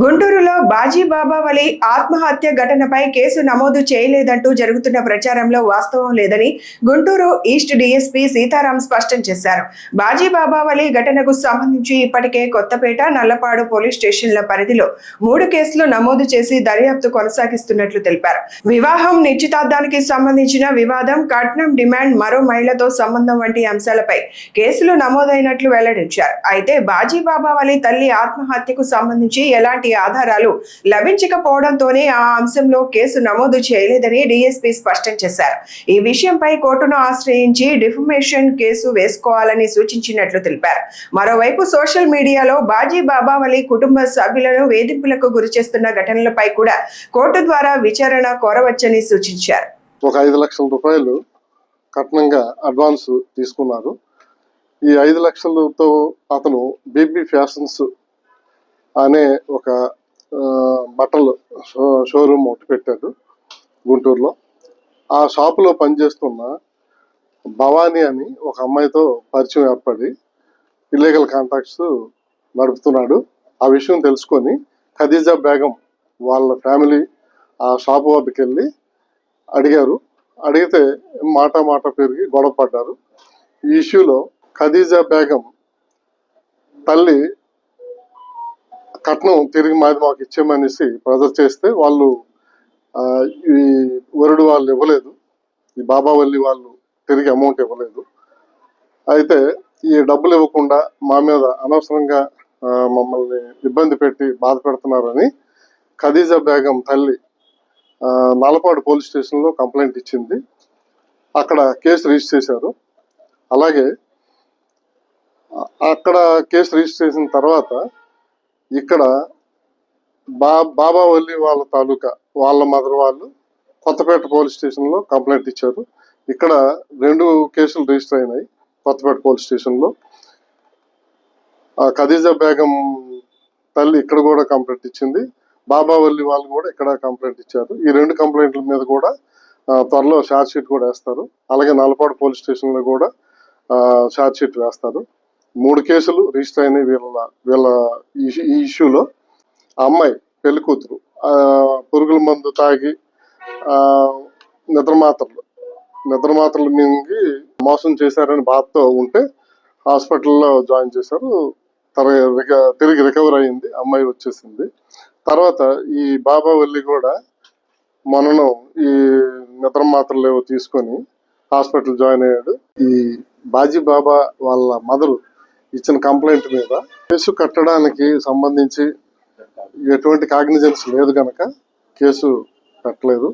గుంటూరులో బాజీ బాబావలి ఆత్మహత్య ఘటనపై కేసు నమోదు చేయలేదంటూ జరుగుతున్న ప్రచారంలో వాస్తవం లేదని గుంటూరు ఈస్ట్ డీఎస్పీ సీతారాం స్పష్టం చేశారు. బాజీ బాబావలి ఘటనకు సంబంధించి ఇప్పటికే కొత్తపేట, నల్లపాడు పోలీస్ స్టేషన్ల పరిధిలో 3 కేసులు నమోదు చేసి దర్యాప్తు కొనసాగిస్తున్నట్లు తెలిపారు. వివాహం, నిశ్చితార్థానికి సంబంధించిన వివాదం, కట్నం డిమాండ్, మరో మహిళతో సంబంధం వంటి అంశాలపై కేసులు నమోదైనట్లు వెల్లడించారు. అయితే బాజీ బాబావలి తల్లి ఆత్మహత్యకు సంబంధించి ఎలాంటి ఆధారాలు లభించకపోవడంతోనే ఆ అంశంలో కేసు నమోదు చేయలేదని డీఎస్పీ స్పష్టం చేశారు. ఈ విషయంపై కోర్టును ఆశ్రయించి డిఫమేషన్ కేసు వేసుకోవాలని సూచించినట్లు తెలిపారు. మరోవైపు సోషల్ మీడియాలో బాజీ బాబావలి కుటుంబ సభ్యులను వేధింపులకు గురిచేస్తున్న ఘటనలపై కూడా కోర్టు ద్వారా విచారణ కోరవచ్చని సూచించారు. ఒక 5 లక్షల రూపాయలు కట్నంగా అడ్వాన్స్ తీసుకున్నారు. ఈ 5 లక్షలతో అతను బీబీ ఫ్యాషన్స్ అనే ఒక బట్టలు షోరూమ్ ఒకటి పెట్టాడు గుంటూరులో. ఆ షాపులో పనిచేస్తున్న భవానీ అని ఒక అమ్మాయితో పరిచయం ఏర్పడి ఇల్లీగల్ కాంటాక్ట్స్ నడుపుతున్నాడు. ఆ విషయం తెలుసుకొని ఖదీజా బేగం వాళ్ళ ఫ్యామిలీ ఆ షాపు వద్దకు వెళ్ళి అడిగారు. అడిగితే మాట పెరిగి గొడవ పడ్డారు. ఈ ఇష్యూలో ఖదీజా బేగం తల్లి కట్నం తిరిగి మాకు ఇచ్చేమనేసి ప్రెజర్ చేస్తే వాళ్ళు ఈ వరుడు వాళ్ళు ఇవ్వలేదు, ఈ బాబావల్లి వాళ్ళు తిరిగి అమౌంట్ ఇవ్వలేదు. అయితే ఈ డబ్బులు ఇవ్వకుండా మా మీద అనవసరంగా మమ్మల్ని ఇబ్బంది పెట్టి బాధ పెడుతున్నారని ఖదీజా బేగం తల్లి నల్లపాడు పోలీస్ స్టేషన్లో కంప్లైంట్ ఇచ్చింది. అక్కడ కేసు రిజిస్టర్ చేశారు. అలాగే అక్కడ కేసు రిజిస్టర్ చేసిన తర్వాత ఇక్కడ బాబావల్లి వాళ్ళ తాలూకా వాళ్ళ మదర్ వాళ్ళు కొత్తపేట పోలీస్ స్టేషన్లో కంప్లైంట్ ఇచ్చారు. ఇక్కడ 2 కేసులు రిజిస్టర్ అయినాయి కొత్తపేట పోలీస్ స్టేషన్లో. ఖదీజా బేగం తల్లి ఇక్కడ కూడా కంప్లైంట్ ఇచ్చింది. బాబావల్లి వాళ్ళు కూడా ఇక్కడ కంప్లైంట్ ఇచ్చారు. ఈ 2 కంప్లైంట్ల మీద కూడా త్వరలో ఛార్జ్ షీట్ కూడా వేస్తారు. అలాగే నల్లపాడు పోలీస్ స్టేషన్లో కూడా ఛార్జ్ షీట్ వేస్తారు. 3 కేసులు రిజిస్టర్ అయినాయి వీళ్ళ ఈ ఇష్యూలో. ఆ అమ్మాయి పెళ్లి కూతురు పురుగుల మందు తాగి నిద్రమాత్రలు మింగి మోసం చేశారని బాధతో ఉంటే హాస్పిటల్లో జాయిన్ చేశారు. తిరిగి రికవర్ అయింది, అమ్మాయి వచ్చేసింది. తర్వాత ఈ బాబావల్లి కూడా మొన్న ఈ నిద్రమాత్రలు ఏవో తీసుకొని హాస్పిటల్ జాయిన్ అయ్యాడు. ఈ బాజీ బాబా వాళ్ళ మదరు ఇచ్చిన కంప్లైంట్ మీద కేసు కట్టడానికి సంబంధించి ఎటువంటి కాగ్నిజెన్స్ లేదు కనుక కేసు కట్టలేదు.